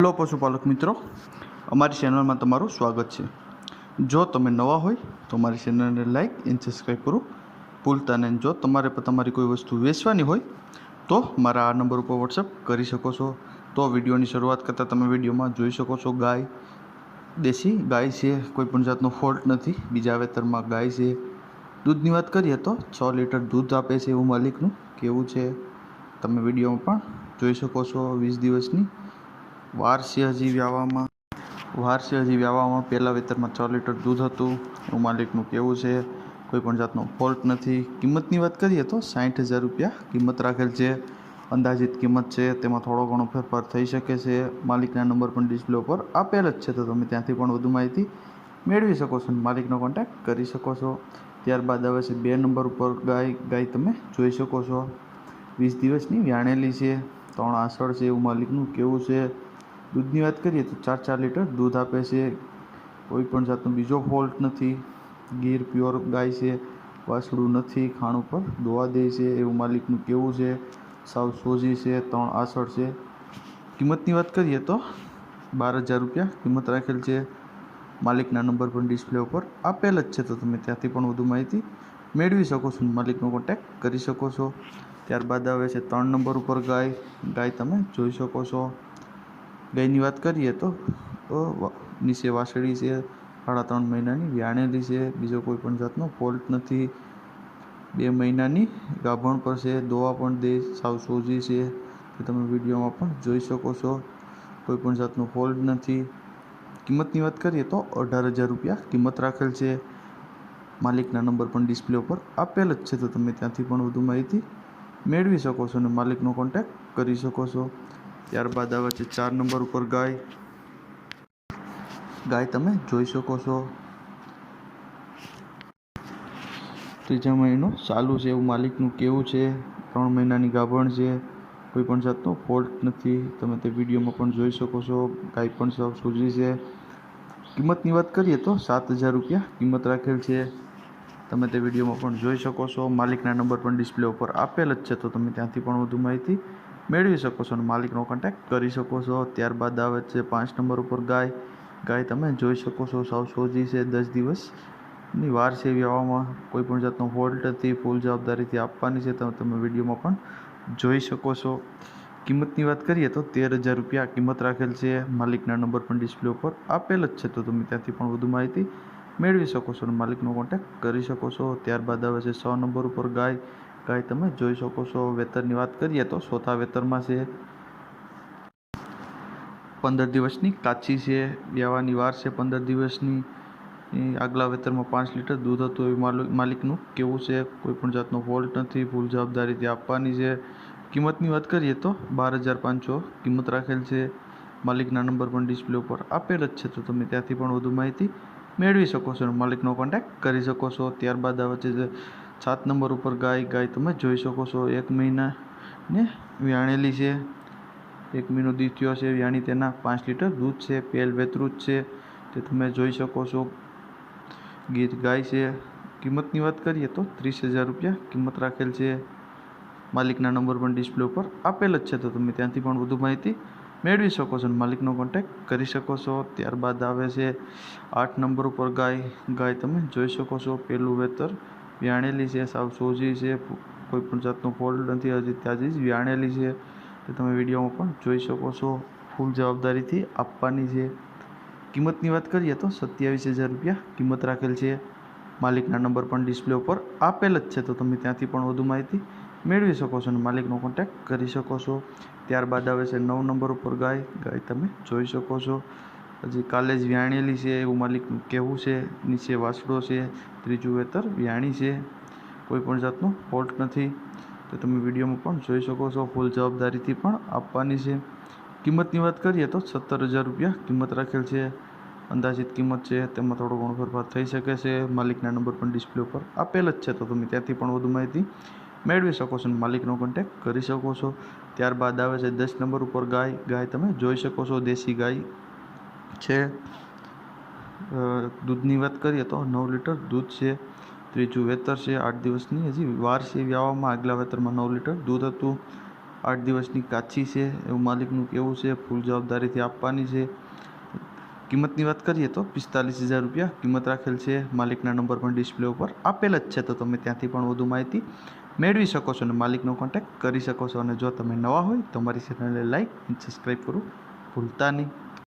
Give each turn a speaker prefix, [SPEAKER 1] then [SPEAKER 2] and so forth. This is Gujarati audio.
[SPEAKER 1] હેલો પશુપાલક મિત્રો, અમારી ચેનલમાં તમારું સ્વાગત છે। જો તમે નવા હોય તો અમારી ચેનલને લાઇક એન્ડ સબસ્ક્રાઈબ કરો ભૂલતા નહીં। જો તમારે પણ તમારી કોઈ વસ્તુ વેચવાની હોય તો મારા આ નંબર ઉપર વોટ્સઅપ કરી શકો છો। તો વિડીયોની શરૂઆત કરતાં તમે વિડીયોમાં જોઈ શકો છો ગાય દેશી ગાય છે, કોઈ પણ જાતનો ફોલ્ટ નથી। બીજા વેતરમાં ગાય છે। દૂધની વાત કરીએ તો 6 લીટર દૂધ આપે છે એવું માલિકનું કહેવું છે। તમે વિડીયોમાં પણ જોઈ શકો છો। 20 દિવસની વાર છે હજી વ્યાવામાં પહેલા વેતરમાં 6 લીટર દૂધ હતું એવું માલિકનું કહેવું છે। કોઈ પણ જાતનો ફોલ્ટ નથી। કિંમતની વાત કરીએ તો 60,000 રૂપિયા કિંમત રાખેલ છે। અંદાજિત કિંમત છે, તેમાં થોડો ઘણો ફેરફાર થઈ શકે છે। માલિકના નંબર પણ ડિસ્પ્લે ઉપર આપેલ જ છે, તો તમે ત્યાંથી પણ વધુ માહિતી મેળવી શકો છો અને માલિકનો કોન્ટેક્ટ કરી શકો છો। ત્યારબાદ આવે છે 2 નંબર ઉપર ગાય તમે જોઈ શકો છો। 20 દિવસની વ્યાણેલી છે, 3 આંસળ છે એવું માલિકનું કહેવું છે। દૂધની વાત કરીએ તો 4 લીટર દૂધ આપે છે। કોઈ પણ જાતનો બીજો ફોલ્ટ નથી। ગીર પ્યોર ગાય છે, વાછડું નથી, ખાણ ઉપર દોવા દે છે એવું માલિકનું કહેવું છે। સાવ સોજી છે, 3 આંસળ છે। કિંમતની વાત કરીએ તો 12,000 રૂપિયા કિંમત રાખેલ છે। માલિકના નંબર પણ ડિસ્પ્લે ઉપર આપેલ જ છે, તો તમે ત્યાંથી પણ વધુ માહિતી મેળવી શકો છો, માલિકનો કોન્ટેક્ટ કરી શકો છો। ત્યારબાદ આવે છે 3 નંબર ઉપર ગાય તમે જોઈ શકો છો। ગાયની વાત કરીએ તો નીચે વાસળી છે, 3.5 મહિનાની વ્યાણેલી છે, બીજો કોઈ પણ જાતનો ફોલ્ટ નથી। 2 મહિનાની ગાભણ પર છે, દોવા પણ દે, સાવ સોજી છે, તે તમે વિડીયોમાં પણ જોઈ શકો છો। કોઈ પણ જાતનો ફોલ્ટ નથી। કિંમતની વાત કરીએ તો 18,000 રૂપિયા કિંમત રાખેલ છે। માલિકના નંબર પણ ડિસ્પ્લે ઉપર આપેલ જ છે, તો તમે ત્યાંથી પણ વધુ માહિતી મેળવી શકો છો અને માલિકનો કોન્ટેક્ટ કરી શકો છો। ત્યારબાદ આવે છે 4 નંબર ઉપર ગાય તમે જોઈ શકો છો। 3જા મહિનો ચાલુ છે એવું માલિકનું કહેવું છે। 3 મહિનાની ગાભણ છે, કોઈ પણ જાતનો ફોલ્ટ નથી। તમે તે વિડીયોમાં પણ જોઈ શકો છો। ગાય પણ સાવ સોજી છે। કિંમતની વાત કરીએ તો 7,000 રૂપિયા કિંમત રાખેલ છે। તમે તે વિડીયોમાં પણ જોઈ શકો છો। માલિકના નંબર પણ ડિસ્પ્લે ઉપર આપેલ જ છે, તો તમે ત્યાંથી પણ વધુ માહિતી મેળવી શકો છો અને માલિકનો કોન્ટેક્ટ કરી શકો છો। ત્યારબાદ આવે છે 5 નંબર ઉપર ગાય તમે જોઈ શકો છો। સાવ સોજી છે, 10 દિવસની વાર છે વ્યાવામાં, કોઈ પણ જાતનો ફોલ્ટ નથી। ફૂલ જવાબદારીથી આપવાની છે, તો તમે વિડીયોમાં પણ જોઈ શકો છો। કિંમતની વાત કરીએ તો 13,000 રૂપિયા કિંમત રાખેલ છે। માલિકના નંબર પણ ડિસ્પ્લે ઉપર આપેલ જ છે, તો તમે ત્યાંથી પણ વધુ માહિતી મેળવી શકો છો અને માલિકનો કોન્ટેક્ટ કરી શકો છો। ત્યારબાદ આવે છે 6 નંબર ઉપર ગાય તમે જોઈ શકો છો। વેતરની વાત કરીએ તો 4થા વેતરમાં છે, 15 દિવસની કાચી છે, વ્યાવાની વાર છે 15 દિવસની। આગલા વેતરમાં 5 લીટર દૂધ હતું એવું માલિકનું કહેવું છે। કોઈ પણ જાતનો ફોલ્ટ નથી। ફૂલ જવાબદારીથી આપવાની છે। કિંમતની વાત કરીએ તો 12,500 કિંમત રાખેલ છે। માલિકના નંબર પણ ડિસ્પ્લે ઉપર આપેલ જ છે, તો તમે ત્યાંથી પણ વધુ માહિતી મેળવી શકો છો અને માલિકનો કોન્ટેક્ટ કરી શકો છો। ત્યારબાદ આવે છે 7 નંબર ઉપર ગાય તમે જોઈ શકો છો। 1 મહિનાને વ્યાણેલી છે, 1 મહિનો દી થયો છે વ્યાણી, તેના 5 લીટર દૂધ છે, પેલ વેતરું જ છે, તે તમે જોઈ શકો છો। ગીર ગાય છે। કિંમતની વાત કરીએ તો 30,000 રૂપિયા કિંમત રાખેલ છે। માલિકના નંબર પણ ડિસ્પ્લે ઉપર આપેલ જ છે, તો તમે ત્યાંથી પણ વધુ માહિતી મેળવી શકો છો અને માલિકનો કોન્ટેક્ટ કરી શકો છો। ત્યારબાદ આવે છે 8 નંબર ઉપર ગાય તમે જોઈ શકો છો। પહેલું વેતર વ્યાણેલી છે, સાવ સોજી છે, કોઈ પણ જાતનો ફોલ્ટ નથી, હજી તાજી જ વ્યાણેલી છે, તે તમે વિડીયોમાં પણ જોઈ શકો છો। ફૂલ જવાબદારીથી આપવાની છે। કિંમતની વાત કરીએ તો 27,000 રૂપિયા કિંમત રાખેલ છે। માલિકના નંબર પણ ડિસ્પ્લે ઉપર આપેલ જ છે, તો તમે ત્યાંથી પણ વધુ માહિતી મેળવી શકો છો અને માલિકનો કોન્ટેક્ટ કરી શકો છો। ત્યારબાદ આવે છે 9 નંબર ઉપર ગાય તમે જોઈ શકો છો। હજી કાલે જ વ્યાણેલી છે એવું માલિકનું કહેવું છે। નીચે વાછડો છે, 3જું વેતર વ્યાણી છે, કોઈ પણ જાતનો ફોલ્ટ નથી, તો તમે વિડીયોમાં પણ જોઈ શકો છો। ફૂલ જવાબદારીથી પણ આપવાની છે। કિંમતની વાત કરીએ તો 17,000 રૂપિયા કિંમત રાખેલ છે। અંદાજિત કિંમત છે, તેમાં થોડો ઘણો ફેરફાર થઈ શકે છે। માલિકના નંબર પણ ડિસ્પ્લે ઉપર આપેલ જ છે, તો તમે ત્યાંથી પણ વધુ માહિતી મેળવી શકો છો અને માલિકનો કોન્ટેક્ટ કરી શકો છો। ત્યારબાદ આવે છે 10 નંબર ઉપર ગાય તમે જોઈ શકો છો। દેશી ગાય છે। દૂધની વાત કરીએ તો 9 લીટર દૂધ છે, 3જું વેતર છે, 8 દિવસની હજી વાર છે વ્યાવામાં, આગલા વેતરમાં 9 લીટર દૂધ હતું। 8 દિવસની કાચી છે એવું માલિકનું કહેવું છે, ફૂલ જવાબદારીથી આપવાની છે. કિંમતની વાત કરીએ તો 45,000 રૂપિયા કિંમત રાખેલ છે. માલિકના નંબર પણ ડિસ્પ્લે ઉપર આપેલ જ છે, તો તમે ત્યાંથી પણ વધુ માહિતી મેળવી શકો છો અને માલિકનો કોન્ટેક્ટ કરી શકો છો. અને જો તમે નવા હોય તો અમારી ચેનલને લાઈક અને સબસ્ક્રાઈબ કરવું ભૂલતા નહીં.